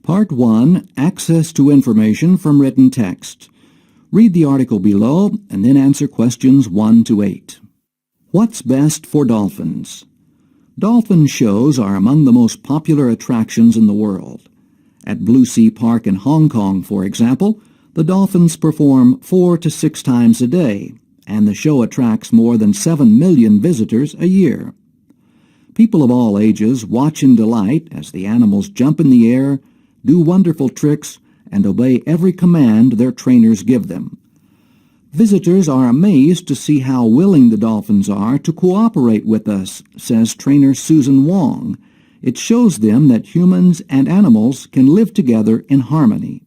Part 1. Access to information from written text. Read the article below and then answer questions 1 to 8. What's best for dolphins? Dolphin shows are among the most popular attractions in the world. At Blue Sea Park in Hong Kong, for example, the dolphins perform 4 to 6 times a day, and the show attracts more than 7 million visitors a year. People of all ages watch in delight as the animals jump in the air, do wonderful tricks, and obey every command their trainers give them. Visitors are amazed to see how willing the dolphins are to cooperate with us, says trainer Susan Wong. It shows them that humans and animals can live together in harmony.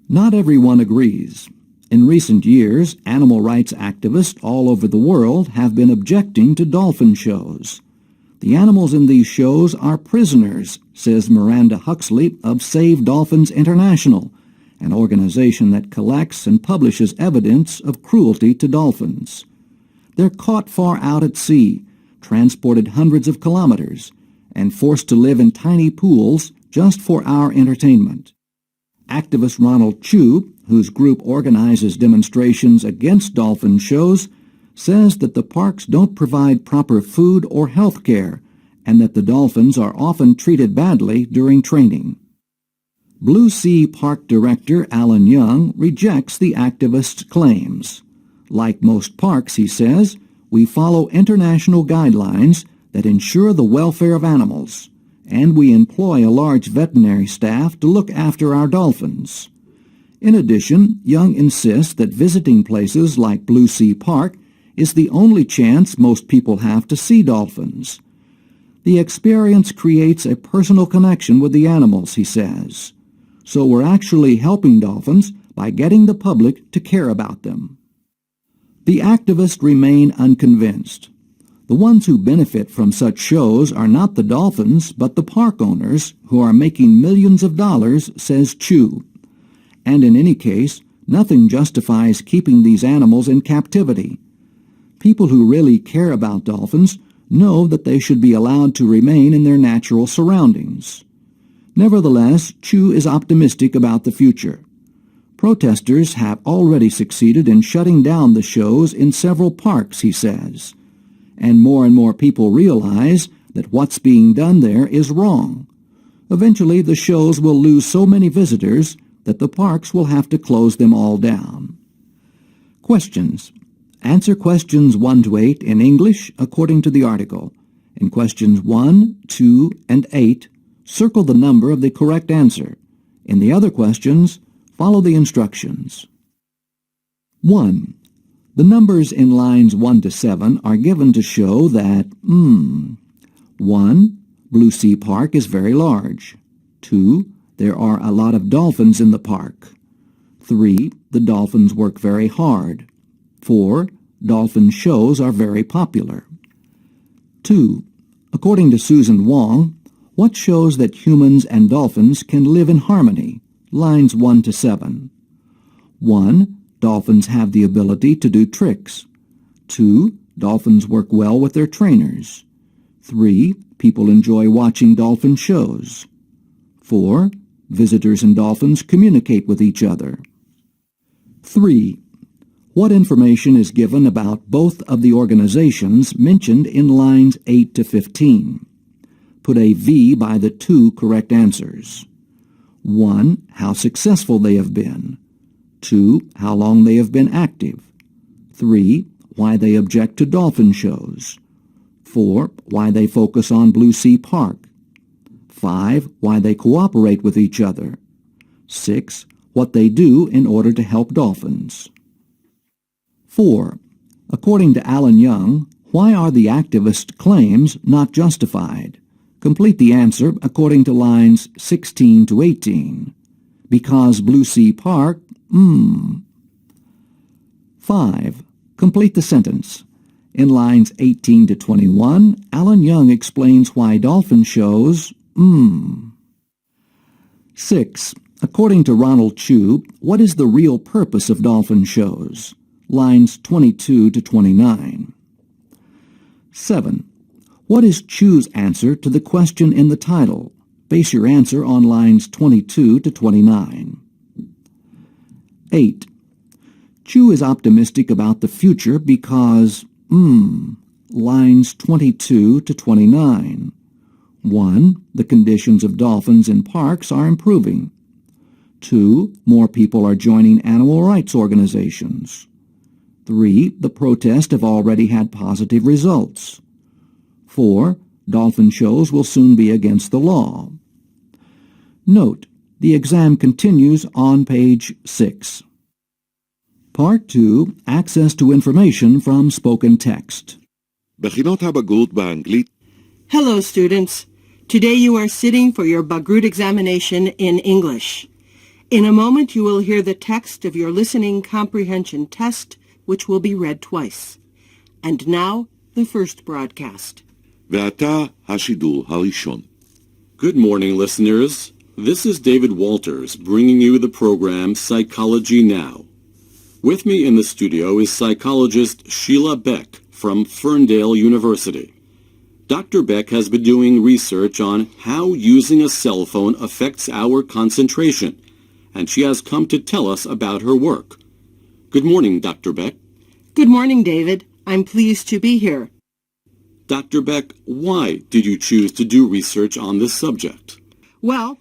Not everyone agrees. In recent years, animal rights activists all over the world have been objecting to dolphin shows. The animals in these shows are prisoners, says Miranda Huxley of Save Dolphins International, an organization that collects and publishes evidence of cruelty to dolphins. They're caught far out at sea, transported hundreds of kilometers, and forced to live in tiny pools just for our entertainment. Activist Ronald Chu, whose group organizes demonstrations against dolphin shows, says that the parks don't provide proper food or health care and that the dolphins are often treated badly during training. Blue Sea Park Director Alan Young rejects the activists' claims. Like most parks, he says, we follow international guidelines that ensure the welfare of animals, and we employ a large veterinary staff to look after our dolphins. In addition, Young insists that visiting places like Blue Sea Park is the only chance most people have to see dolphins. The experience creates a personal connection with the animals, he says. So we're actually helping dolphins by getting the public to care about them. The activists remain unconvinced. The ones who benefit from such shows are not the dolphins, but the park owners, who are making millions of dollars, says Chu. And in any case, nothing justifies keeping these animals in captivity. People who really care about dolphins know that they should be allowed to remain in their natural surroundings. Nevertheless, Chu is optimistic about the future. Protesters have already succeeded in shutting down the shows in several parks, he says. And more people realize that what's being done there is wrong. Eventually, the shows will lose so many visitors that the parks will have to close them all down. Questions. Answer questions 1 to 8 in English according to the article. In questions 1, 2, and 8, circle the number of the correct answer. In the other questions, follow the instructions. 1. The numbers in lines 1 to 7 are given to show that 1. Blue Sea Park is very large. 2. There are a lot of dolphins in the park. 3. The dolphins work very hard. 4. Dolphin shows are very popular. 2. According to Susan Wong, what shows that humans and dolphins can live in harmony? Lines 1 to 7. 1. Dolphins have the ability to do tricks. 2. Dolphins work well with their trainers. 3. People enjoy watching dolphin shows. 4. Visitors and dolphins communicate with each other. 3. What information is given about both of the organizations mentioned in lines 8 to 15? Put a V by the 2 correct answers. 1. How successful they have been. 2. How long they have been active. 3. Why they object to dolphin shows. 4. Why they focus on Blue Sea Park. 5. Why they cooperate with each other. 6. What they do in order to help dolphins. 4. According to Alan Young, why are the activist claims not justified? Complete the answer according to lines 16 to 18. Because Blue Sea Park, 5. Complete the sentence. In lines 18 to 21, Alan Young explains why dolphin shows, 6. According to Ronald Chu, what is the real purpose of dolphin shows? Lines 22 to 29. 7. What is Chu's answer to the question in the title? Base your answer on lines 22 to 29. 8. Chu is optimistic about the future because, lines 22 to 29. 1. The conditions of dolphins in parks are improving. 2. More people are joining animal rights organizations. 3. The protests have already had positive results. 4. Dolphin shows will soon be against the law. Note, the exam continues on page 6. Part 2, Access to Information from Spoken Text. בחינות הבגרות באנגלית. Hello, students. Today you are sitting for your Bagrut examination in English. In a moment you will hear the text of your listening comprehension test, which will be read twice. And now, the first broadcast. ועתה השידור הראשון. Good morning, listeners. This is David Walters bringing you the program Psychology Now. With me in the studio is psychologist Sheila Beck from Ferndale University. Dr. Beck has been doing research on how using a cell phone affects our concentration, and she has come to tell us about her work. Good morning, Dr. Beck. Good morning, David. I'm pleased to be here. Dr. Beck, why did you choose to do research on this subject? Well,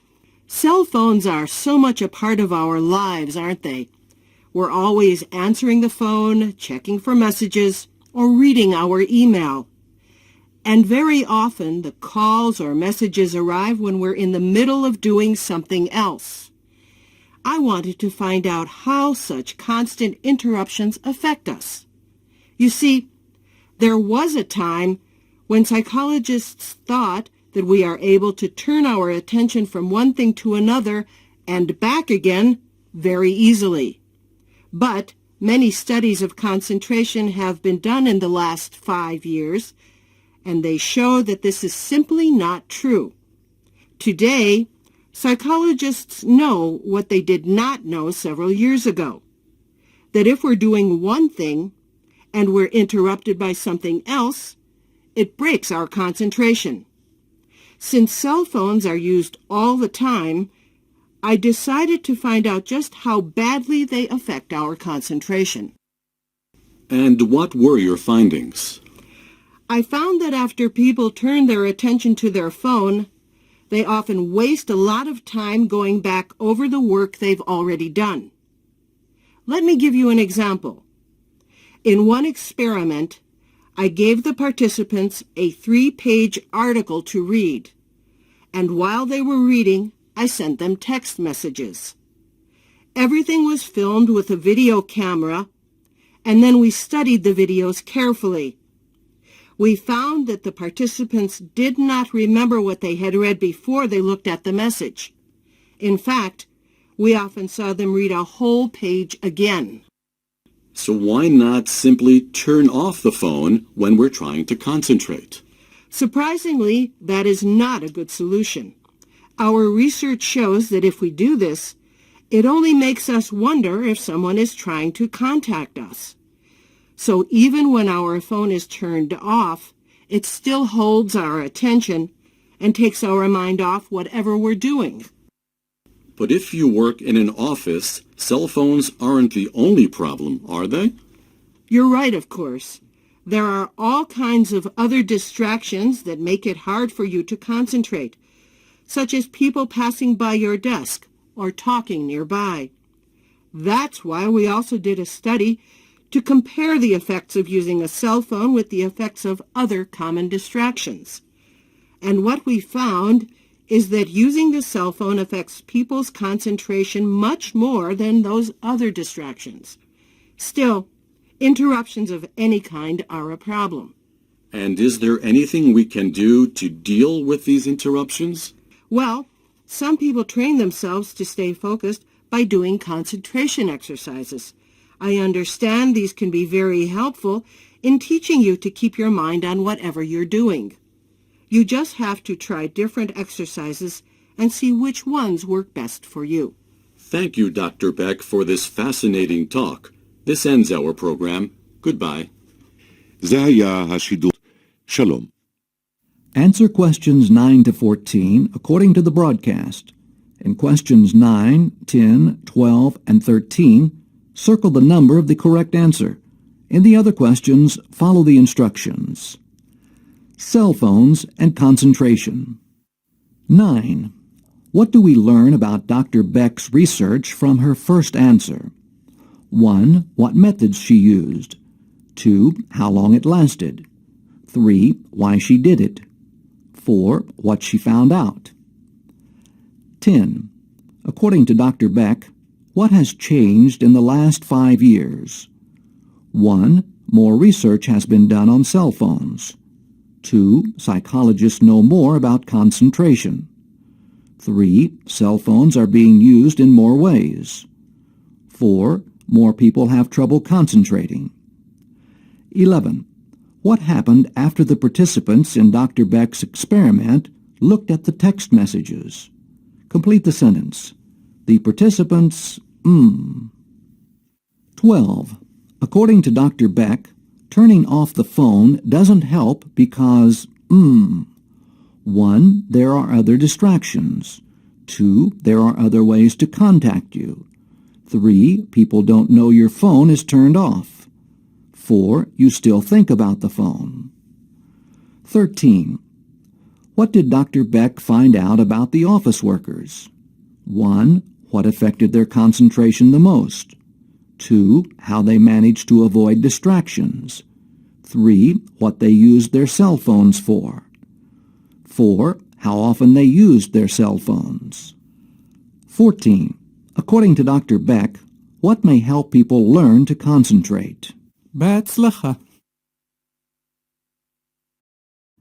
cell phones are so much a part of our lives, aren't they? We're always answering the phone, checking for messages, or reading our email. And very often the calls or messages arrive when we're in the middle of doing something else. I wanted to find out how such constant interruptions affect us. You see, there was a time when psychologists thought that we are able to turn our attention from one thing to another and back again very easily. But many studies of concentration have been done in the last 5 years, and they show that this is simply not true. Today, psychologists know what they did not know several years ago, that if we're doing one thing and we're interrupted by something else, it breaks our concentration. Since cell phones are used all the time, I decided to find out just how badly they affect our concentration. And what were your findings? I found that after people turn their attention to their phone, they often waste a lot of time going back over the work they've already done. Let me give you an example. In one experiment, I gave the participants a 3-page article to read, and while they were reading, I sent them text messages. Everything was filmed with a video camera, and then we studied the videos carefully. We found that the participants did not remember what they had read before they looked at the message. In fact, we often saw them read a whole page again. So why not simply turn off the phone when we're trying to concentrate? Surprisingly, that is not a good solution. Our research shows that if we do this, it only makes us wonder if someone is trying to contact us. So even when our phone is turned off, it still holds our attention and takes our mind off whatever we're doing. But if you work in an office, cell phones aren't the only problem, are they? You're right, of course. There are all kinds of other distractions that make it hard for you to concentrate, such as people passing by your desk or talking nearby. That's why we also did a study to compare the effects of using a cell phone with the effects of other common distractions. And what we found is that using the cell phone affects people's concentration much more than those other distractions. Still, interruptions of any kind are a problem. And is there anything we can do to deal with these interruptions? Well, some people train themselves to stay focused by doing concentration exercises. I understand these can be very helpful in teaching you to keep your mind on whatever you're doing. You just have to try different exercises and see which ones work best for you. Thank you, Dr. Beck, for this fascinating talk. This ends our program. Goodbye. זה היה השידור. שלום. Answer questions 9 to 14 according to the broadcast. In questions 9, 10, 12, and 13, circle the number of the correct answer. In the other questions, follow the instructions. Cell phones and concentration. 9. What do we learn about Dr. Beck's research from her first answer? 1. What methods she used. 2. How long it lasted. 3. Why she did it. 4. What she found out. 10. According to Dr. Beck, what has changed in the last 5 years? 1. More research has been done on cell phones. 2. Psychologists know more about concentration. 3. Cell phones are being used in more ways. 4. More people have trouble concentrating. 11. What happened after the participants in Dr. Beck's experiment looked at the text messages? Complete the sentence. The participants, 12. According to Dr. Beck, turning off the phone doesn't help because, 1. There are other distractions. 2. There are other ways to contact you. 3. People don't know your phone is turned off. 4. You still think about the phone. 13. What did Dr. Beck find out about the office workers? 1. What affected their concentration the most? 2. How they managed to avoid distractions. 3. What they used their cell phones for. 4. How often they used their cell phones. 14. According to Dr. Beck, what may help people learn to concentrate? בהצלחה.